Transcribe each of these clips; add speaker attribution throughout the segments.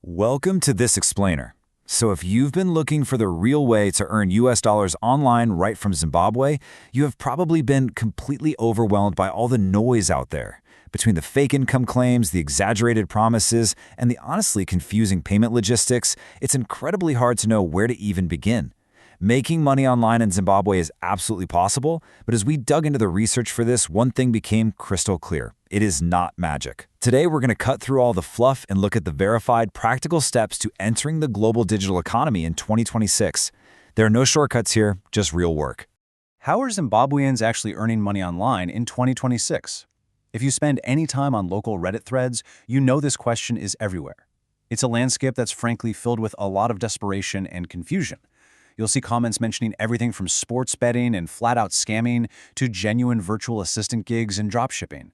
Speaker 1: Welcome to This Explainer. So if you've been looking for the real way to earn US dollars online right from Zimbabwe, you have probably been completely overwhelmed by all the noise out there. Between the fake income claims, the exaggerated promises, and the honestly confusing payment logistics, it's incredibly hard to know where to even begin. Making money online in Zimbabwe is absolutely possible, but as we dug into the research for this, one thing became crystal clear. It is not magic. Today, we're going to cut through all the fluff and look at the verified, practical steps to entering the global digital economy in 2026. There are no shortcuts here, just real work.
Speaker 2: How are Zimbabweans actually earning money online in 2026? If you spend any time on local Reddit threads, you know this question is everywhere. It's a landscape that's frankly filled with a lot of desperation and confusion. You'll see comments mentioning everything from sports betting and flat-out scamming to genuine virtual assistant gigs and dropshipping.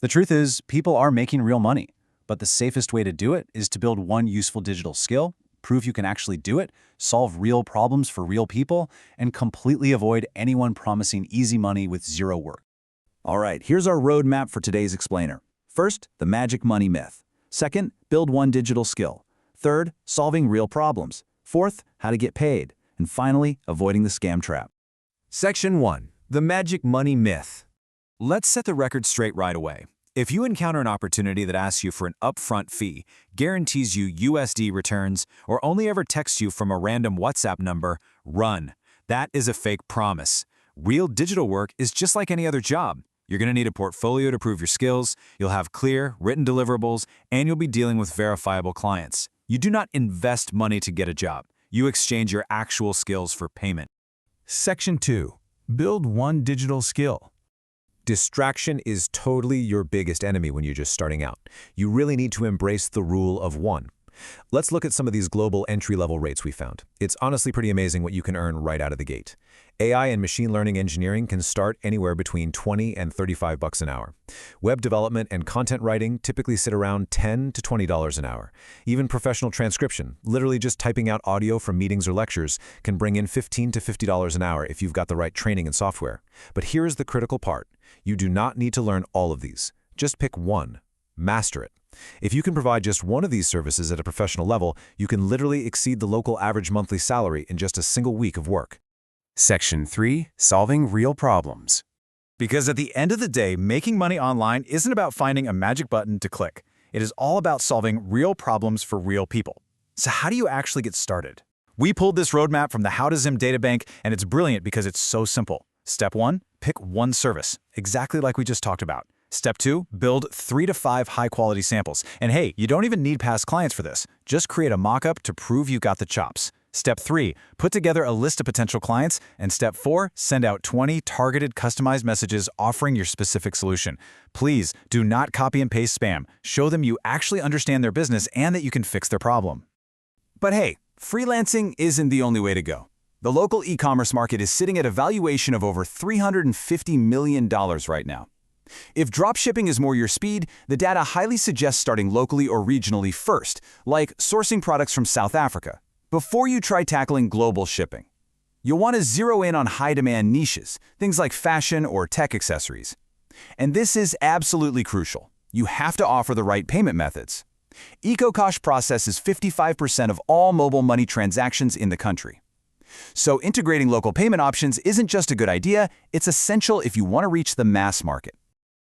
Speaker 2: The truth is, people are making real money, but the safest way to do it is to build one useful digital skill, prove you can actually do it, solve real problems for real people, and completely avoid anyone promising easy money with zero work.
Speaker 1: All right, here's our roadmap for today's explainer. First, the magic money myth. Second, build one digital skill. Third, solving real problems. Fourth, how to get paid. And finally, avoiding the scam trap. Section 1. The magic money myth. Let's set the record straight right away. If you encounter an opportunity that asks you for an upfront fee, guarantees you USD returns, or only ever texts you from a random WhatsApp number, run. That is a fake promise. Real digital work is just like any other job. You're going to need a portfolio to prove your skills, you'll have clear, written deliverables, and you'll be dealing with verifiable clients. You do not invest money to get a job. You exchange your actual skills for payment.
Speaker 3: Section 2. Build one digital skill. Distraction is totally your biggest enemy when you're just starting out. You really need to embrace the rule of one. Let's look at some of these global entry-level rates we found. It's honestly pretty amazing what you can earn right out of the gate. AI and machine learning engineering can start anywhere between $20 and $35 an hour. Web development and content writing typically sit around $10 to $20 an hour. Even professional transcription, literally just typing out audio from meetings or lectures, can bring in $15 to $50 an hour if you've got the right training and software. But here's the critical part. You do not need to learn all of these. Just pick one. Master it. If you can provide just one of these services at a professional level, you can literally exceed the local average monthly salary in just a single week of work.
Speaker 4: Section 3. Solving real problems.
Speaker 1: Because at the end of the day, making money online isn't about finding a magic button to click. It is all about solving real problems for real people. So how do you actually get started? We pulled this roadmap from the How to Zim databank, and it's brilliant because it's so simple. Step 1, pick one service, exactly like we just talked about. Step 2, build 3 to 5 high-quality samples. And hey, you don't even need past clients for this. Just create a mock-up to prove you got the chops. Step 3, put together a list of potential clients. And Step 4, send out 20 targeted customized messages offering your specific solution. Please do not copy and paste spam. Show them you actually understand their business and that you can fix their problem. But hey, freelancing isn't the only way to go. The local e-commerce market is sitting at a valuation of over $350 million right now. If dropshipping is more your speed, the data highly suggests starting locally or regionally first, like sourcing products from South Africa, before you try tackling global shipping. You'll want to zero in on high-demand niches, things like fashion or tech accessories. And this is absolutely crucial. You have to offer the right payment methods. EcoCash processes 55% of all mobile money transactions in the country. So integrating local payment options isn't just a good idea, it's essential if you want to reach the mass market.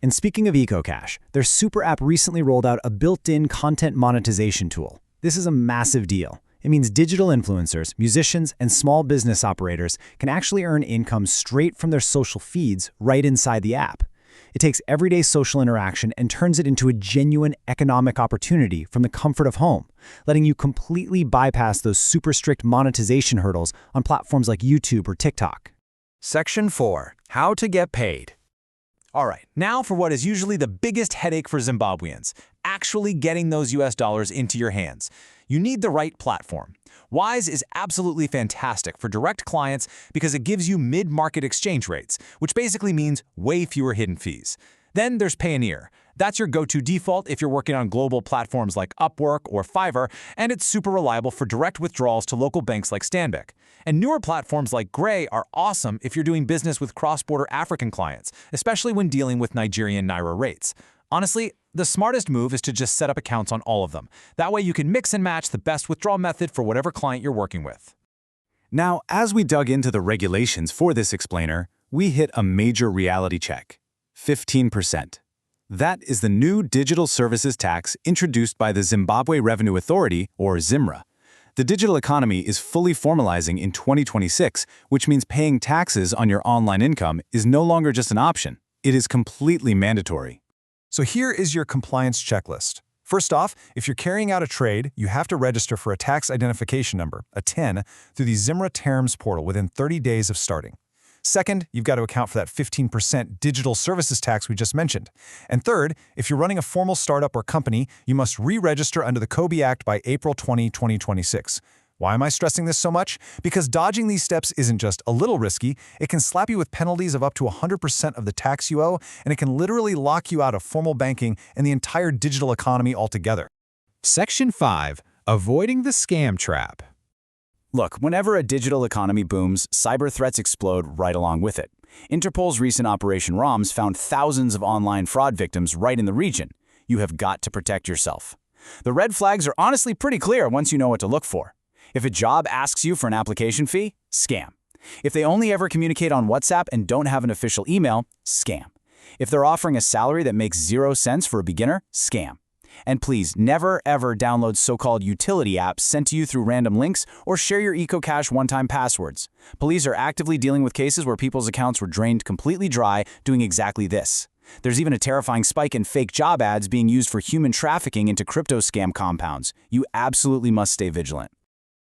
Speaker 5: And speaking of EcoCash, their super app recently rolled out a built-in content monetization tool. This is a massive deal. It means digital influencers, musicians, and small business operators can actually earn income straight from their social feeds right inside the app. It takes everyday social interaction and turns it into a genuine economic opportunity from the comfort of home, letting you completely bypass those super strict monetization hurdles on platforms like YouTube or TikTok.
Speaker 1: Section 4. How to get paid. All right, now for what is usually the biggest headache for Zimbabweans, actually getting those US dollars into your hands. You need the right platform. Wise is absolutely fantastic for direct clients because it gives you mid-market exchange rates, which basically means way fewer hidden fees. Then there's Payoneer. That's your go-to default if you're working on global platforms like Upwork or Fiverr, and it's super reliable for direct withdrawals to local banks like Stanbic. And newer platforms like Gray are awesome if you're doing business with cross-border African clients, especially when dealing with Nigerian Naira rates. Honestly, the smartest move is to just set up accounts on all of them. That way you can mix and match the best withdrawal method for whatever client you're working with.
Speaker 2: Now, as we dug into the regulations for this explainer, we hit a major reality check: 15%. That is the new digital services tax introduced by the Zimbabwe Revenue Authority, or ZIMRA. The digital economy is fully formalizing in 2026, which means paying taxes on your online income is no longer just an option. It is completely mandatory.
Speaker 3: So here is your compliance checklist. First off, if you're carrying out a trade, you have to register for a tax identification number, a TIN, through the ZIMRA Terms portal within 30 days of starting. Second, you've got to account for that 15% digital services tax we just mentioned. And third, if you're running a formal startup or company, you must re-register under the COBE Act by April 20, 2026. Why am I stressing this so much? Because dodging these steps isn't just a little risky, it can slap you with penalties of up to 100% of the tax you owe, and it can literally lock you out of formal banking and the entire digital economy altogether.
Speaker 1: Section 5. Avoiding the scam trap.
Speaker 2: Look, whenever a digital economy booms, cyber threats explode right along with it. Interpol's recent Operation ROMS found thousands of online fraud victims right in the region. You have got to protect yourself. The red flags are honestly pretty clear once you know what to look for. If a job asks you for an application fee, scam. If they only ever communicate on WhatsApp and don't have an official email, scam. If they're offering a salary that makes 0 cents for a beginner, scam. And please, never ever download so-called utility apps sent to you through random links or share your EcoCash one-time passwords. Police are actively dealing with cases where people's accounts were drained completely dry doing exactly this. There's even a terrifying spike in fake job ads being used for human trafficking into crypto scam compounds. You absolutely must stay vigilant.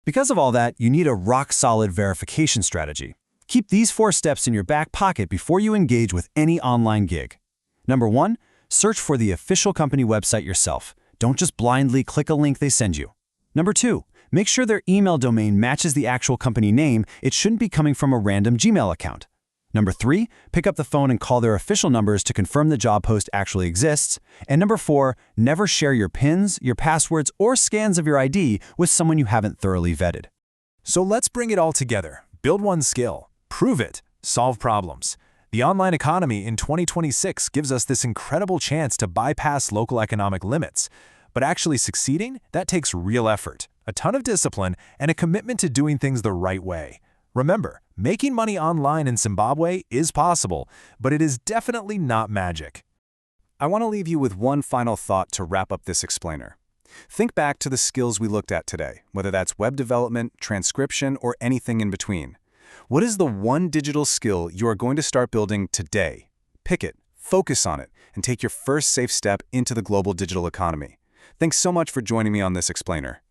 Speaker 5: Because of all that, you need a rock-solid verification strategy. Keep these 4 steps in your back pocket before you engage with any online gig. Number 1, search for the official company website yourself. Don't just blindly click a link they send you. Number 2, make sure their email domain matches the actual company name. It shouldn't be coming from a random Gmail account. Number 3, pick up the phone and call their official numbers to confirm the job post actually exists. And number 4, never share your PINs, your passwords, or scans of your ID with someone you haven't thoroughly vetted.
Speaker 3: So let's bring it all together. Build one skill, prove it, solve problems. The online economy in 2026 gives us this incredible chance to bypass local economic limits. But actually succeeding, that takes real effort, a ton of discipline, and a commitment to doing things the right way. Remember, making money online in Zimbabwe is possible, but it is definitely not magic.
Speaker 2: I want to leave you with one final thought to wrap up this explainer. Think back to the skills we looked at today, whether that's web development, transcription, or anything in between. What is the one digital skill you are going to start building today? Pick it, focus on it, and take your first safe step into the global digital economy. Thanks so much for joining me on this explainer.